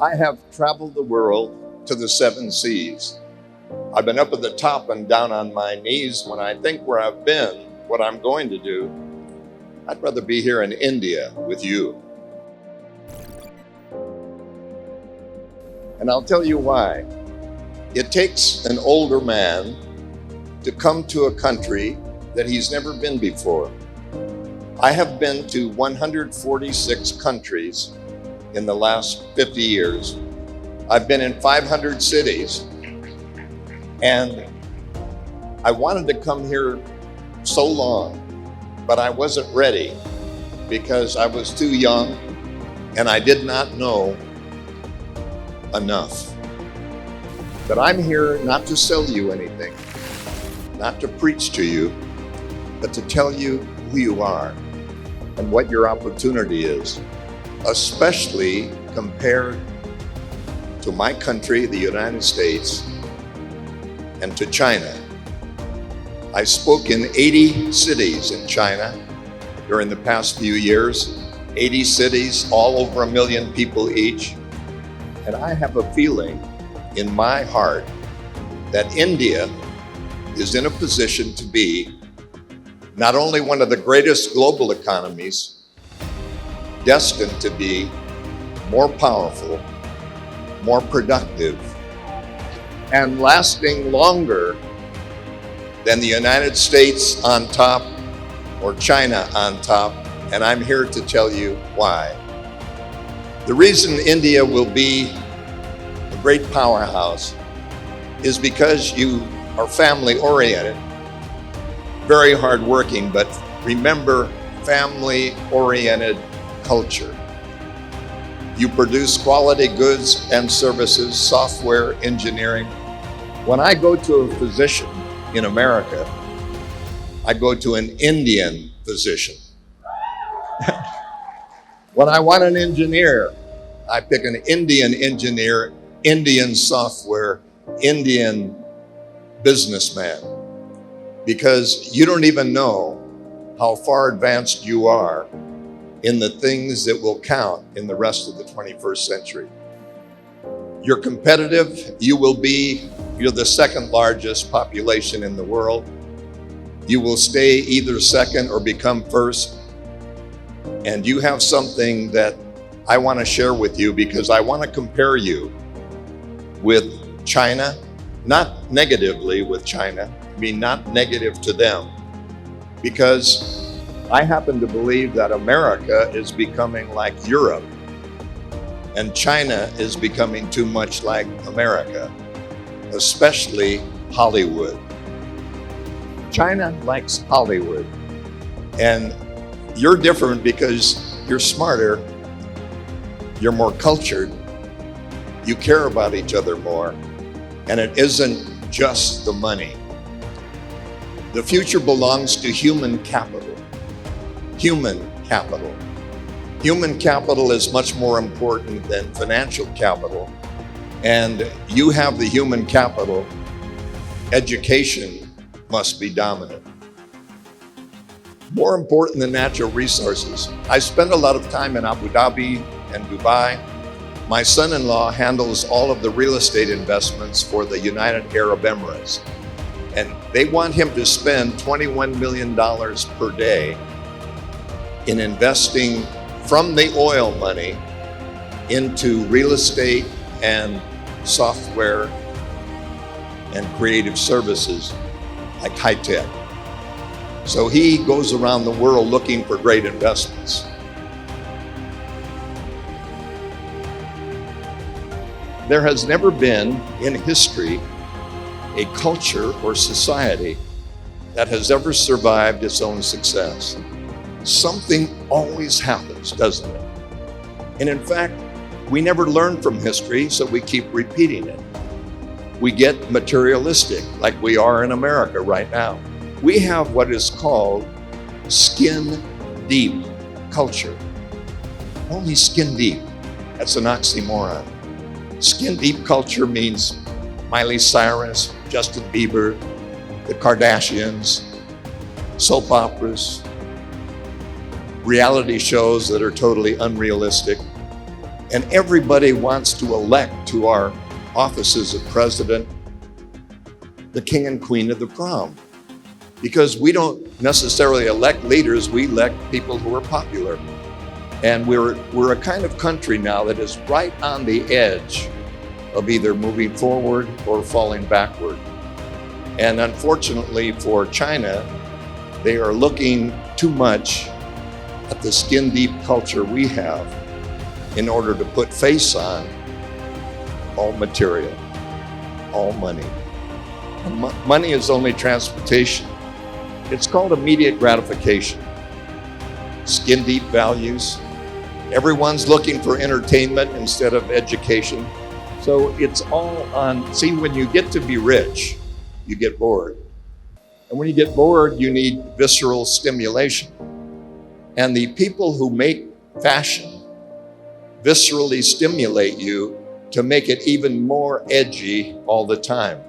I have traveled the world to the 7 seas. I've been up at the top and down on my knees when I think where I've been, what I'm going to do. I'd rather be here in India with you. And I'll tell you why. It takes an older man to come to a country that he's never been before. I have been to 146 countries in the last 50 years. I've been in 500 cities, and I wanted to come here so long, but I wasn't ready because I was too young and I did not know enough. But I'm here not to sell you anything, not to preach to you, but to tell you who you are and what your opportunity is, especially compared to my country, the United States, and to China. I spoke in 80 cities in China during the past few years, 80 cities, all over 1 million people each. And I have a feeling in my heart that India is in a position to be not only one of the greatest global economies, destined to be more powerful, more productive, and lasting longer than the United States on top or China on top, and I'm here to tell you why. The reason India will be a great powerhouse is because you are family-oriented, very hardworking, but remember, family-oriented culture. You produce quality goods and services, software, engineering. When I go to a physician in America, I go to an Indian physician. When I want an engineer, I pick an Indian engineer, Indian software, Indian businessman, because you don't even know how far advanced you are in the things that will count in the rest of the 21st century. You're competitive, you're the second largest population in the world. You will stay either second or become first. And you have something that I want to share with you because I want to compare you with China, not negatively with China, I mean not negative to them, because I happen to believe that America is becoming like Europe and China is becoming too much like America, especially Hollywood. China likes Hollywood, and you're different because you're smarter, you're more cultured, you care about each other more, and it isn't just the money. The future belongs to human capital. Human capital. Human capital is much more important than financial capital, and you have the human capital. Education must be dominant. More important than natural resources. I spend a lot of time in Abu Dhabi and Dubai. My son-in-law handles all of the real estate investments for the United Arab Emirates, and they want him to spend $21 million per day in investing from the oil money into real estate and software and creative services like high tech. So he goes around the world looking for great investments. There has never been in history a culture or society that has ever survived its own success. Something always happens, doesn't it? And in fact, we never learn from history, so we keep repeating it. We get materialistic, like we are in America right now. We have what is called skin-deep culture. Only skin deep. That's an oxymoron. Skin-deep culture means Miley Cyrus, Justin Bieber, the Kardashians, soap operas, reality shows that are totally unrealistic, And everybody wants to elect to our offices of president the king and queen of the prom. Because we don't necessarily elect leaders, we elect people who are popular. And we're a kind of country now that is right on the edge of either moving forward or falling backward. And unfortunately for China, they are looking too much at the skin-deep culture we have in order to put face on all material, all money. And money is only transportation. It's called immediate gratification. Skin-deep values. Everyone's looking for entertainment instead of education. So it's all on, see, when you get to be rich, you get bored. And when you get bored, you need visceral stimulation. And the people who make fashion viscerally stimulate you to make it even more edgy all the time.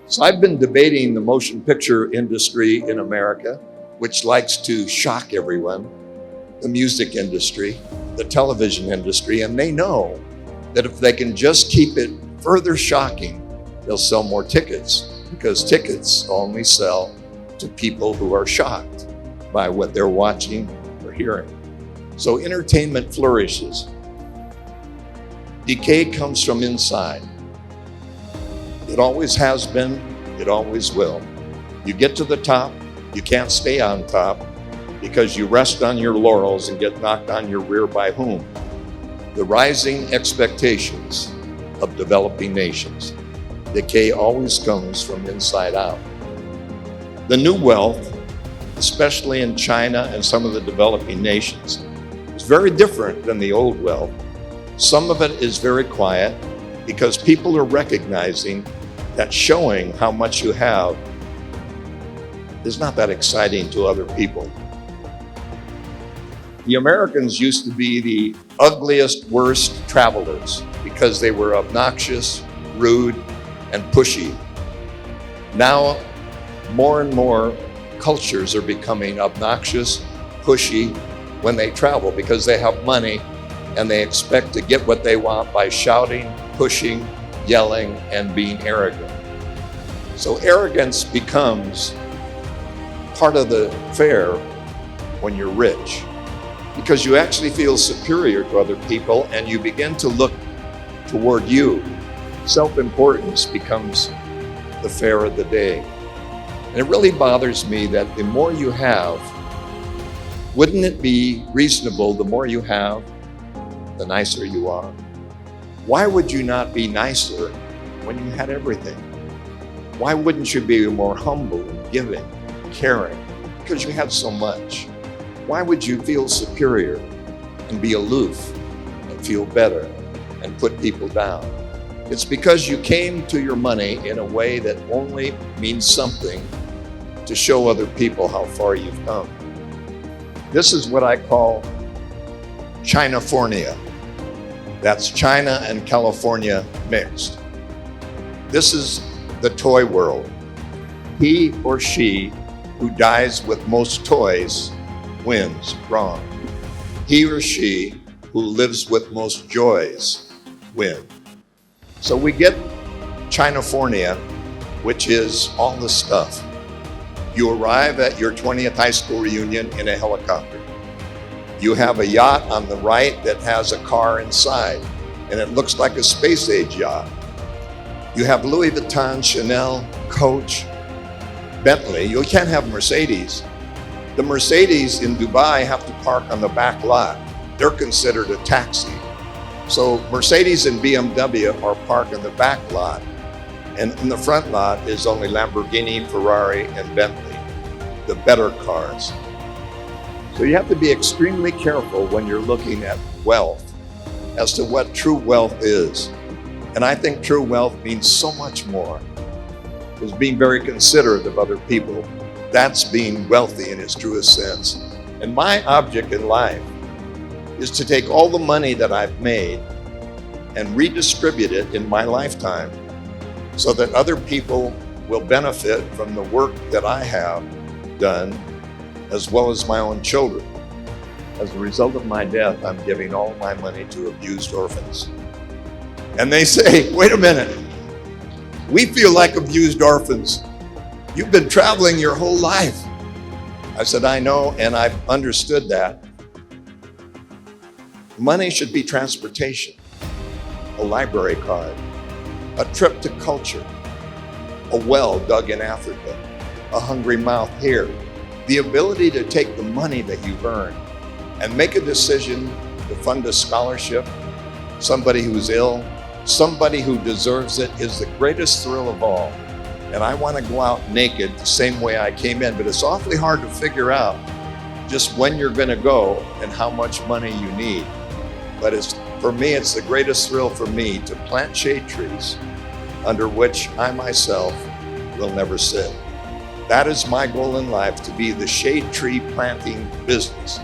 So I've been debating the motion picture industry in America, which likes to shock everyone, the music industry, the television industry, and they know that if they can just keep it further shocking, they'll sell more tickets, because tickets only sell to people who are shocked by what they're watching or hearing. So entertainment flourishes. Decay comes from inside. It always has been, it always will. You get to the top, you can't stay on top because you rest on your laurels and get knocked on your rear by whom? The rising expectations of developing nations. Decay always comes from inside out. The new wealth, especially in China and some of the developing nations, is very different than the old wealth. Some of it is very quiet because people are recognizing that showing how much you have is not that exciting to other people. The Americans used to be the ugliest, worst travelers because they were obnoxious, rude, and pushy. Now, more and more cultures are becoming obnoxious, pushy when they travel because they have money and they expect to get what they want by shouting, pushing, yelling, and being arrogant. So arrogance becomes part of the fare when you're rich, because you actually feel superior to other people and you begin to look toward you. Self-importance becomes the fare of the day. And it really bothers me that the more you have, wouldn't it be reasonable, the more you have, the nicer you are? Why would you not be nicer when you had everything? Why wouldn't you be more humble and giving, caring? Because you have so much. Why would you feel superior and be aloof and feel better and put people down? It's because you came to your money in a way that only means something to show other people how far you've come. This is what I call Chinafornia. That's China and California mixed. This is the toy world. He or she who dies with most toys wins. Wrong. He or she who lives with most joys wins. So we get Chinafornia, which is all the stuff. You arrive at your 20th high school reunion in a helicopter. You have a yacht on the right that has a car inside, and it looks like a space-age yacht. You have Louis Vuitton, Chanel, Coach, Bentley. You can't have Mercedes. The Mercedes in Dubai have to park on the back lot. They're considered a taxi. So Mercedes and BMW are parked in the back lot, and in the front lot is only Lamborghini, Ferrari, and Bentley, the better cars. So you have to be extremely careful when you're looking at wealth as to what true wealth is. And I think true wealth means so much more. Is being very considerate of other people. That's being wealthy in its truest sense. And my object in life is to take all the money that I've made and redistribute it in my lifetime so that other people will benefit from the work that I have done, as well as my own children. as a result of my death, I'm giving all my money to abused orphans. And they say, wait a minute, we feel like abused orphans. You've been traveling your whole life. I said, I know, and I've understood that. Money should be transportation, a library card, a trip to culture, a well dug in Africa, a hungry mouth here. The ability to take the money that you've earned and make a decision to fund a scholarship, somebody who's ill, somebody who deserves it, is the greatest thrill of all. And I want to go out naked the same way I came in, but it's awfully hard to figure out just when you're going to go and how much money you need. But for me, it's the greatest thrill for me to plant shade trees under which I myself will never sit. That is my goal in life, to be the shade tree planting business.